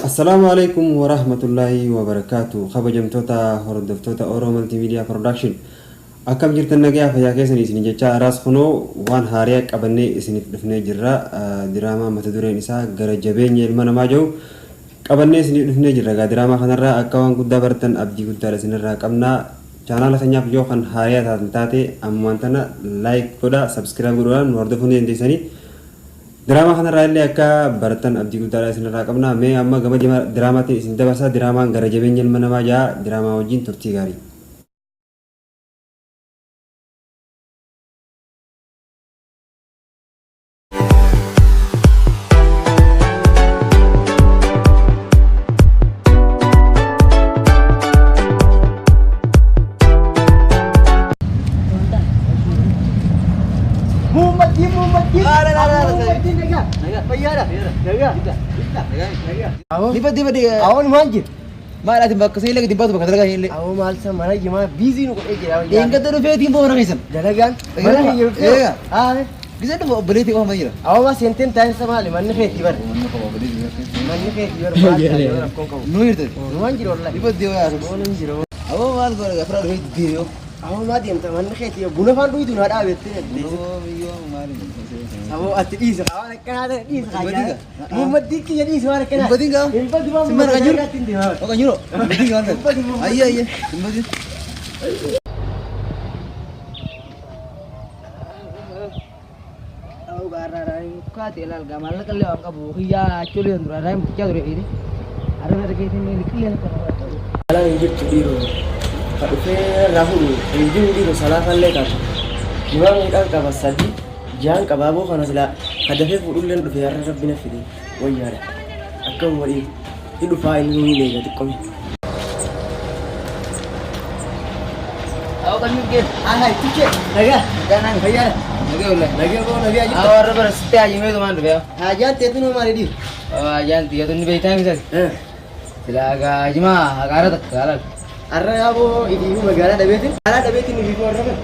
السلام عليكم ورحمة الله وبركاته خبجمتوتا هردفتوتا أورو ملتي ميديا برودكشن أكم جرت النجاة فيا كيسني سني جتشا راس خنو وان هاريك أبني سني دفني جرا دراما متدورين إسا جرجبين يلمنا ما جو أبني سني دفني جرا دراما خنرا أكوان قد برتن أبدي قد رسنرا كمنا channel sanya video kan hariya tante amantana like koda subscribe guruan nordofuni intisani drama kana raile akka baratan abdi gudara isin raqamna me amma gama drama ti isin dabasa drama gara jabenyen manama ja drama wajin turti gari Awon manjir. Maal ati bakka seelee gadi baatu bakka dalagaa hin lee. Awon maal sa mana jima busy nu kudhe jira. Enga tadu feetiin boo mana keessan. Dalagaan mana hin jiru. Eega. Haa. Gisee dhufu obboleetii qofa jira. Awon ma senten taa'in sa maali manni feeti bar. Manni feeti bar maal ta'e rakkoon qabu. Nu hirte. Nu waan jiru wallahi. Ifa diyo yaa. Awon hin jiru. Awon maal godha gafara dhufee diyo. Awon ma deemta manni feeti buna faan dhuyitu na dhaabettee. Awon ati dhiisa. Awon akkanaa ta'e dhiisa. Muummadii kiyya dhiisa waan akkanaa. Himbatiin gaa. Himbatii waan Simman kan jiru. muummadii Oka jiru. Himbatiin gaa. Ayya ayya. Himbatiin. Kati elal gamal kalle ang kabu hiya actually andro ada yang pecah dulu ini ada lagi ini diklian kan ala injir cudiro kadu fe rahul injir cudiro salah kalle kan juang kan kabasadi jangan kababo kana sila hadafe fudulen do fe yarra rabbina fidi wayara akam wali hidu fa'il ni le ga tikkom aw kan mungkin hai tiket naga kanan bayar lagi aja. Awar bersetia aja me tuman be. Ajan te tu no mari di. Ajan dia tu ni be time sal. Silaga jima agara tak galak. Arra ya bo ini magala da beti. Ala da beti ni di arra kan.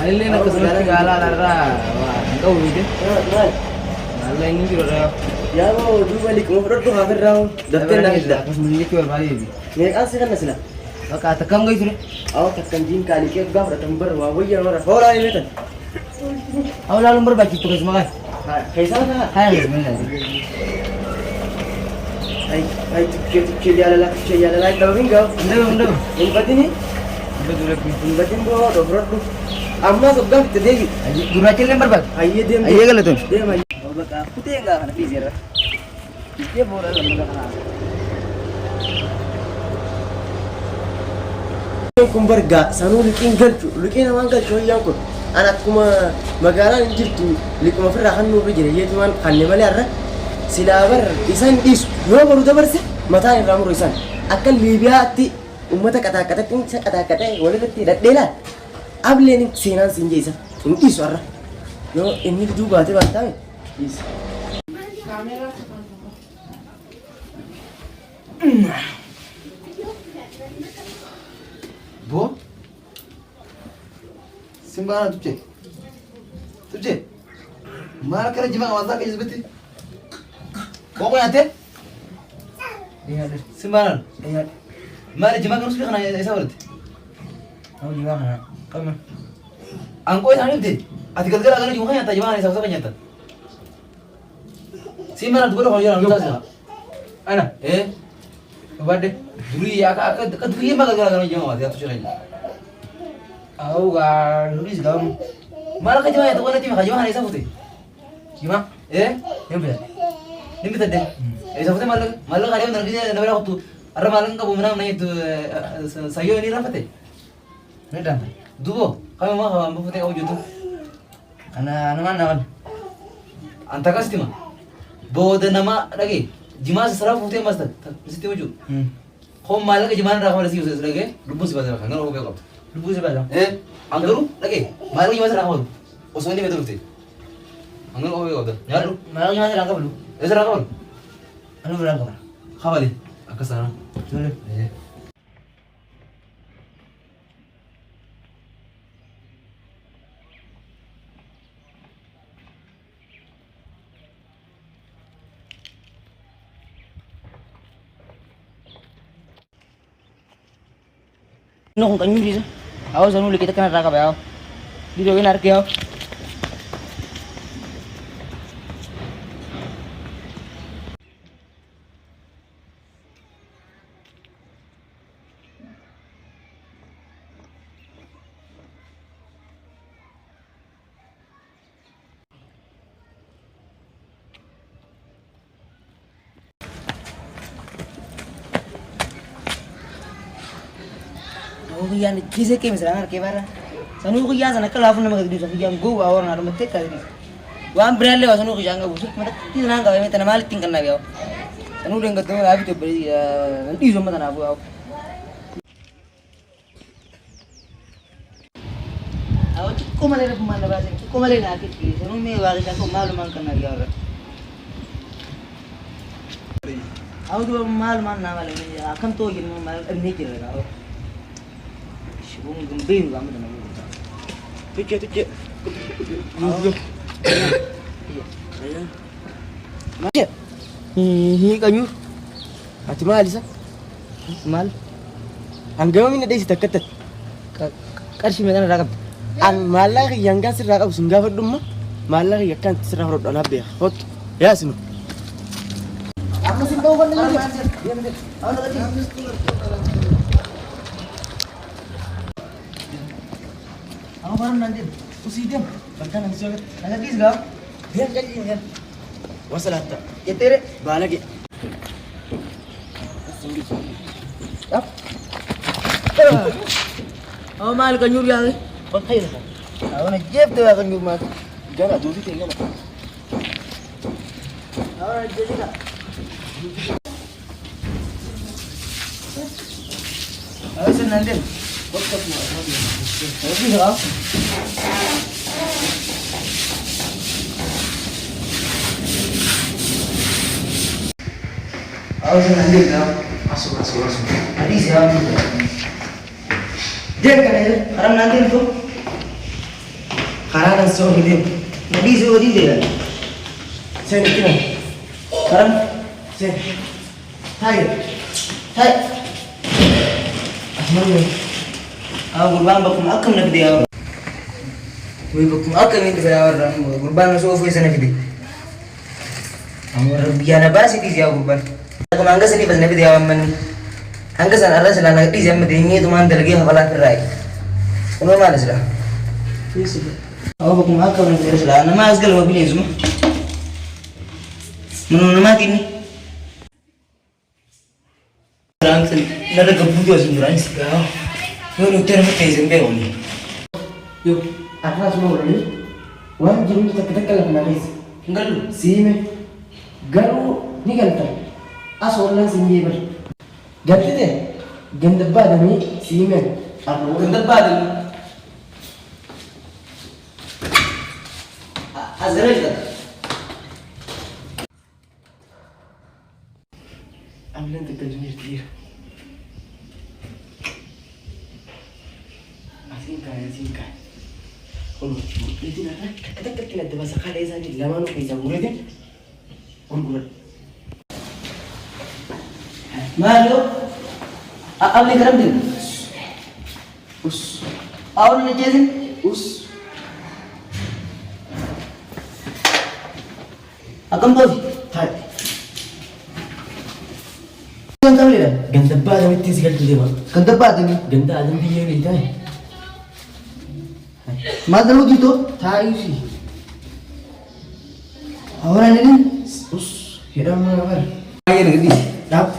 Alile nak kesana gala arra. Wah, kau ni. Alla ini kiro ra. Ya bo du balik mo fro to hafer raw. Datte na hidda. Pas mendik ke bari bi. Ne ase kan nasila. Ka takam gai sure. Aw takkan jin kali ke gam ra tambar wa wayya mara. Hola ini tan. Awal lumbar bagi tugas makan. Kaisa na. Hai, bismillah. Ai tiket dia ala tiket dia ala daw ringa. Ndo. Ini batini. Betul lagi. Ini batin bo do fro do. Amma sobga tedegi. Duracil lembar bag. Ayye dem. Ayye kalau tu. Dem ayye. Oh baka putih enggak kana pisir. Dia bola lembaga kana. Kumbarga sanu likin galchu likin aman galchu yanko anak kuma magalan jirtu likuma firra hannu bijire yetuman kanne male arra silabar isan is yo baru dabarse mata ni ramuru isan akan libya ati ummata kata tin kata wala ti dadela able ni sinan sinje isan in is arra yo inni du baate bantame is Bo? Sembarang tuce. Mana kena jima awak tak sebeti? Kau nanti? iya Sembarang. iya Mana jima kan sudah kena esa berarti? oh juga kana Kamu. Angkoi sana itu. Ati gara-gara kan juma nyata jima esa usah nyata. Sembarang tu baru kau jalan kita. Ana, coba deh. Duri ya kak duri mah gara-gara jima mati atau curang. au ga nulis gam Malah kan jima ya tu kan jima jima esa putih. gima yang benar Ini kita deh. Esa putih malah kalian nanti nak berapa tu? Arah malah kamu menang naik tu sayo ini apa teh? medan Duo, kami mah kamu putih kau jutu. ana mana Anta kasih mah. Bawa nama lagi. Jima seserah putih mas tak. Mesti tuju. Kau malah ke jima dah kau lagi usah lagi. Lupa sih bahasa. Enggak kau kau. lubu sebelah Anggaru lagi. Malah jima serah kau. Osman ini betul betul. Anggaru kau kau tu. Nyaru. malah jangan rangkap dulu Serah kau. anu berangkap Kau balik. Aku sana. boleh Nó không cánh gì chứ. Áo giờ nó lấy cái tất ra cả béo. Đi đâu cái nào kia. Kuyaan kise ke misalnya ke bara sanu kuyaan sana kala funa magdi so kuyaan go awar na matte ka ni wan brale wa sanu kuyaan ga busu mata ti na ga meta na mal tin kan na biao sanu den ga to abi to bari di so mata na bu aw ko male na pumana ba ko male na ke sanu me wa ga ko malu man kan na biao aw do malu man na wale akan to yin mal ne ke ra Bung gembing kamu dengan itu. Tujuh. Macam. Ini kanyu. Atu mal sah. Mal. Anggama mina desi takat. Karshi mana rakam. Ang malah yang gasir rakam sungguh berdumma. Malah yang kan serah rod anabe. Hot. Ya sini. Aku sih tahu kan lagi. Ya betul. Awak lagi. Aku baru nanti usi dia, bahkan nanti soalnya nanti gak, dia jadi kan, masalah tak, ya tere, bala ke, apa? Aku mal kanyur ya, kau kaya lah, aku nak jeb tu akan kanyur mas, jangan dulu tinggal mas, aku nak jadi tak, aku sen nanti. Betul semua. Okey tak? Awak nanti dah masuk. Adi siapa? Jangan kan ya? Karena nanti itu, karena so hidup. Nanti so hidup dia. Saya ni kena. Karena saya, hai. Asmani. Gurban bakum akam na video. Wei bakum akam ni saya orang gurban so foi sana video. Amor biana basi di jauh gurban. Aku mangga sini pas na video aman. Angga sana ada selana di jam medingi tu man dalgi hafala firai. Uno mana sila? Yes. Aku bakum akam na video selana mas gal mobil semua. Menurut kini. Orang nada kebutuhan sebenarnya sekarang. Yo ter mete zembe oni. Yo, atla semua orang. Wan jiru kita kalau kena ris. Galu, sime. Galu ni galta. Asolan sinje ber. Gatte de. Gendabba dami sime. Apo gendabba dami. Azraj da. Amlen te kajmir dir. Singkai. Kalau itu nak, kita ada bahasa kaya saja. Lama nak bisa murid kan? Urut. Malu, awak ni kerana dia. Us. Awak ni jadi us. Akam tahu? Hai. Yang kau lihat? Ganda pada mesti sekali tu dia. Ganda pada ni. Ganda ada dia ni dah. Madalo gitu, tahu sih. Orang ini, kita mana ber? Ayer gedi, dap.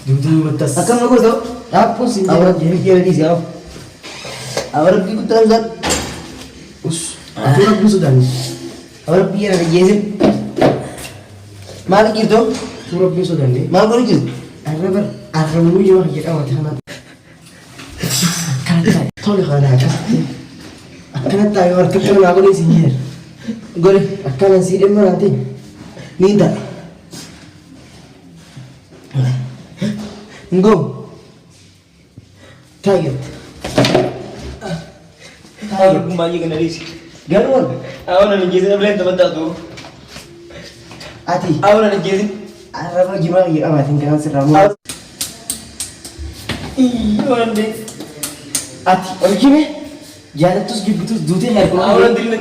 Dulu betas. Akan aku tahu, dap pun sih. Awak jadi kira di siapa? Awak pergi betul tak? Aku nak sudah ni. Awak pergi ada jenis. Malah gitu, surat pergi sudah ni. Malah pergi. Akhirnya ber, akhirnya mulu juga kita awak jangan. Kan, tolong kalau ada. Akan tahu orang tu aku ni sihir. Gol, akan sihir mana nanti? Ninda. Ngom. Tiger. Tiger kembali ke naris. Galon. Awak nak jadi apa yang teman tu? Ati. Awak nak jadi. Arab gimana ya? Awak tinggal seram. Ih, orang dek. ati argime jaalattus jibbitus duutee harkuma Awwan dilli.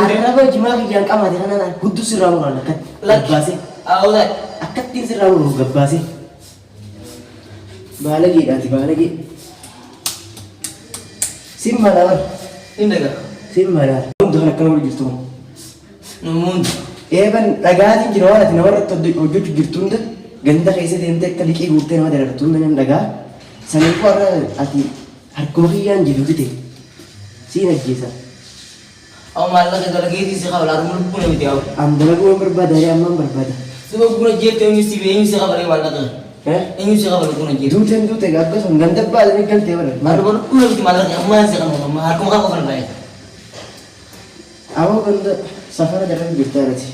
arraba jimaa kiyyaan qamaate kanaan hudduu sirraa muraan akka gabbaase Awwan. akkattiin sirraa muru gabbaase baalageedhaati baalagee simmaadha bar Indaga. simmaadha hundi kan akkana wal jirtu Namoonni. eeban dhagaatiin jira waan ati namarratti hojjechuu jirtu hunda ganda keessa deemtee akka liqii guurtee nama dalartu hunda nam dhagaa saniif warra ati harkuma kiyyaan jiruuti ta'e siin ajjeesa Aw maallaqa dalageetii si qabala harma lubbuu namiti yaa'u. an dalaguu hin barbaada ree ammaan barbaada Siba guna jeettee eenyu si bee eenyu si qabala maallaqa. Eenyu si qabala guna jeettee. duuteen duute gabbasuun ganda baadanii galtee bara Harma lubbuu namiti maallaqa ammaan si qabala harkuma kan qofan baay'ee. awoo ganda safara daraan jirtaa irratti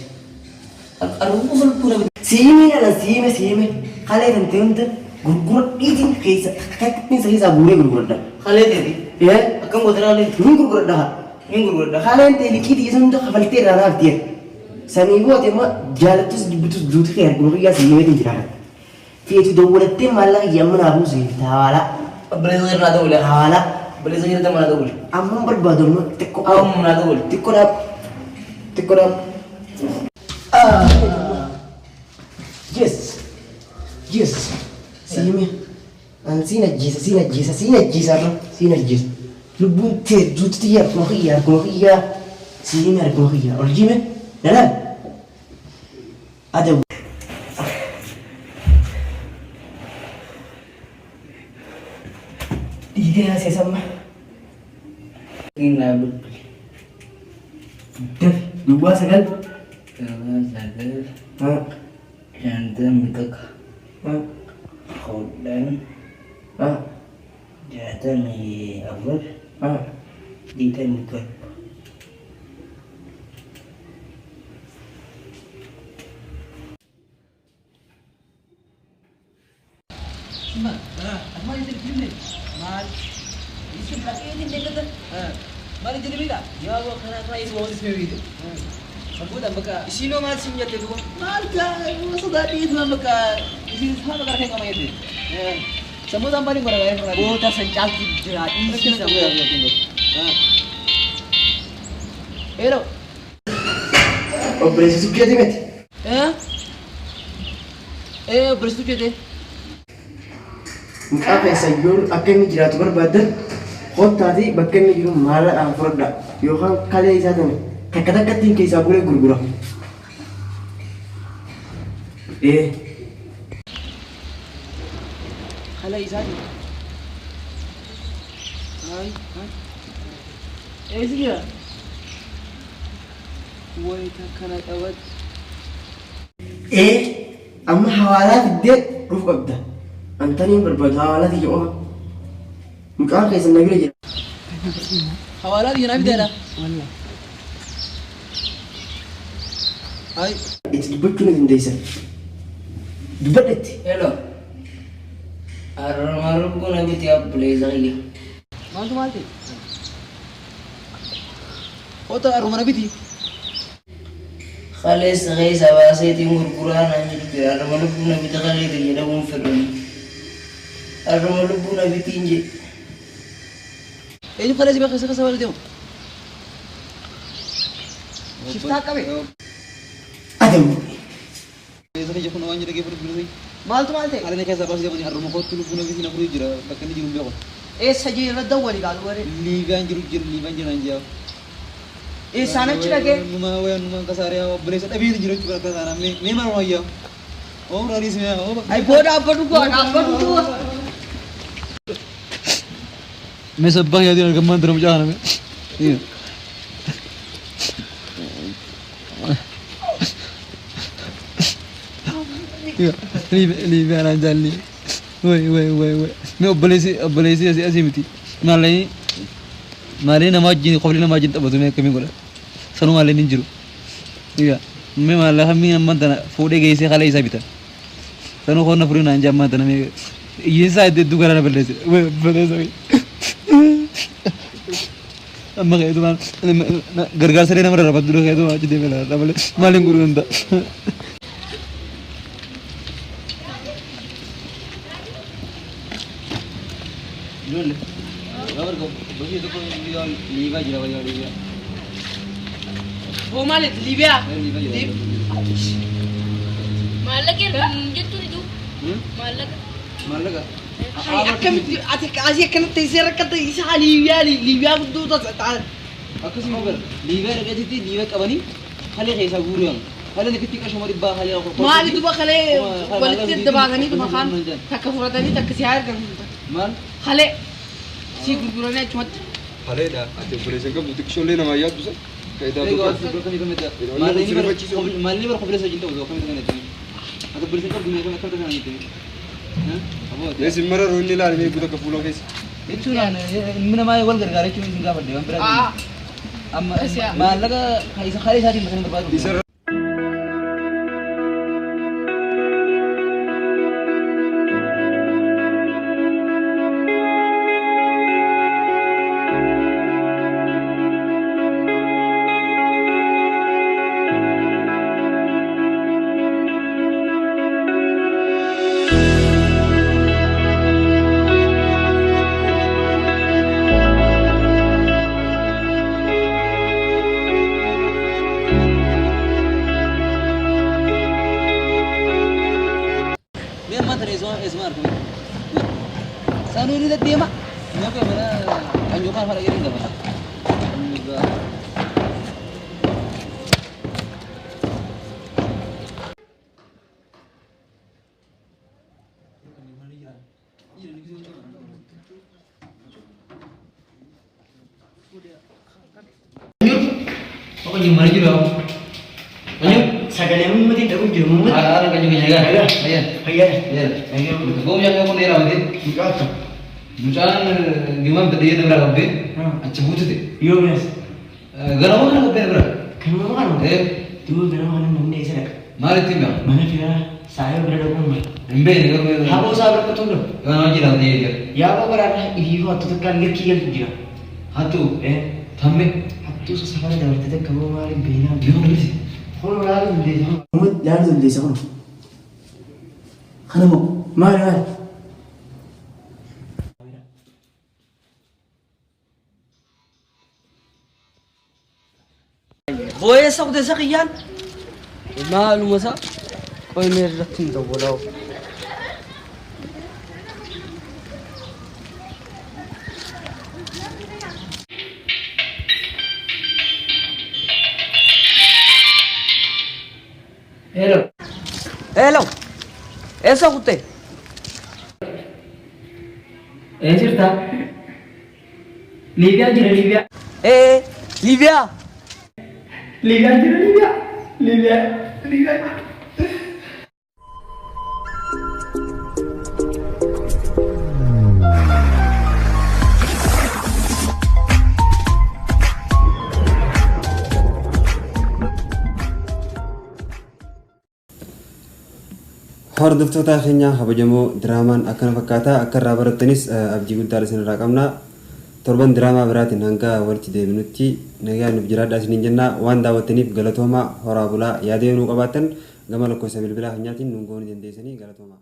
Harma lubbuu namiti. siimii nana siime kalee tantee hunda gurguradhiitiin keessa kakattiin sa keessaa guuree gurguradha Kalee teeti. Akkam gootaraalee. hin gurguradha Ni gurgurda. kaleen ta'e liqiitii isa hunda kafaltee irraa raaftiye sanii boote immoo jaalattus jibbitus duuti kee harkuma kiyyaa siimee jiraata feetu dawwalattee maallaqa yamma naa buuse hawaala Balisa irraa ta'uule. hawaala Balisa irraa mana ta'uule. amma barbaadu amma xiqqoo Amma mana ta'uule. xiqqoodhaaf yes siime an siin ajjeesa lubbuun tee duuti tiyya harkuma kiyyaa siime harkuma kiyyaa ol jime dalaan adabu dhiigee haaseesamma Ina betul. daf duwwaa sagal Jangan sadar. haa Jangan mikak. haa Khawdan. haa Jangan ni awal. haa Dita mikak. Mari jadi beda. Ya Allah karena itu mau disini itu. Sambutan baka. Isino mal sinja te ko. Mal ka masa dati itu baka. Isi sama karena kamu itu. Sambutan paling gora gaya pernah. Oh, tas sencal tidak. Isi sama ya tinggal. Ero. obboleessi sukkee miti Beres tu cete. mucaa feessayyoon akka inni jiraatu barbaadan kottaati bakka inni jiru maallaadhaan fudhadha yookaan kalee isaa tana takka takkattiin keessaa bulee gurgura. Kalau isani. Hai. Sini ya. Woi kana tawat. Amma hawaalaa fiddee dhuuf qabda. Antanii barbaadu hawaalaa tiyya oha. Mucaan keessa na bira jira. Hawala di nabi dah. Wallah. Hai. Itti dubbachuu na dandeessan. Dubbadhetti. Hello. Armaru ko nabi tiap blazer ini. Mantu mati. Ota arumah nabi ti. Khalis ghais awase timur Quran anjir kira armaru ko nabi takali ti jeda um firun. Armaru ko nabi tinje. Ini khalis ba kasa wala demo. Shifta kabe. Adam. Biasanya jauh nawan jadi kepala bulu. Mal tu malte. Ada nih kayak siapa sih yang rumah kau tuh punya bisnis nak jira, bahkan di rumah kau. Saja radawali galu are. Liban aja. Sana cila ke? Numah kasarnya boleh saya tapi jira juga kasarnya. Memang orang ya. Oh raris ya. Ay boda apa dulu? मैं सब बाहर याद रखूँ मंत्र में जाना मैं ली आना जान ली वही मैं अब्बलेसी ऐसी मिटी माले नमाज जिन कबली नमाज जिन तब तुम्हें कमी बोला सनु माले निंजरू ठीक है मैं माला हम ही नमन तना फोड़े गए से खाली ऐसा भी था सनु कौन ना पूरी नांजाम मत ना मैं ये साइड दुकान ना बल्ले amma kayak itu man gara-gara sering nama rapat dulu kayak itu aja dia bilang tapi maling guru anda Dabar ko bagi itu ko liba jira wajah liba. वो मालिक लीबिया Liba jira. मालक यार जत्तू नी तू मालक Malaga. أكم أتك أزيك كنت تيسير كنت يسعى ليبيا ليبيا بدو تعال Aku sih mau ber. Liba ada jadi liba kabani. Hale kaisa guriang. Hale ketika semua riba hale aku. ما لي دوبا خلي ولدت دباغني دوبا خان تكفرتني تكسيار كان Mal. خلي سي غورنا چمت Hale dah, ada boleh sangka butik shole nama ya tu sah. Kaida Lego bukan. asli kami kami tak. Ini Mal ini orang ber. kecil tu. Mal ini ber khusus saja itu. Kami dengan itu. Aku beri sekali dunia kami kami dengan itu. Hah? Apa? Dia simara roni lah ini budak kepulau kes. Itu lah. Mana mai wal gara-gara cuma tinggal pada. آه Amma malaga kaisa kali saja macam terbaru. Di sana Dia mana esma arku. Sanu ini dah dia mak. Ni apa mana anjuran pada kiri dah. Apa yang mana juga? Sagalee uummatiin dhabuun jiru uummata. Ada kan juga jaga. Ayan. Fayyaa. Ayan. Gua jaga pun dia rawat. Mucaatu. Mucaan gimana tadi dia berapa be? Aceh butuh deh. Yoo binees. Gara mana nak berapa? Kan nama kan? Eh, Dua bira mana namni isa dak. mari tiba. Mana bira saya bira dhabuun mal. Embe ni kalau Haboo saa bira kutuun. Gana aja lah dia. Yaa boo baraadha iyyuu hattu takkaan lirkii galtu jira. Hatu, Eh. thamme. Hattuu isa safara dabartee takka boo maaliif beelaa. Gimana sih? Kun laalu hundeessa. Uummata laalu hundeessa kun. Kana moo maali maali? वो ये सब दे सकियान मालूम है सा कोई मेरे रखन तो बोलाओ हेलो हेलो ऐसा कुत्ते Ee jirta? Liibiyaa jira Liibiyaa. ए Libya Liibiyaa jira Liibiyaa. Liibiyaa. Hordoftoota keenya kabajamoo diraamaan akkana fakkaataa akka irraa barattanis abdii guddaa isinirraa qabna. Torban diraamaa biraatiin hanga walitti deebinutti nagaan nuuf jiraadhaa isiniin jenna. Waan daawwattaniif galatoomaa horaa bulaa yaada yoo nuu qabaattan gama lakkoofsa bilbilaa keenyaatiin nuun goonuu dandeessanii galatoomaa.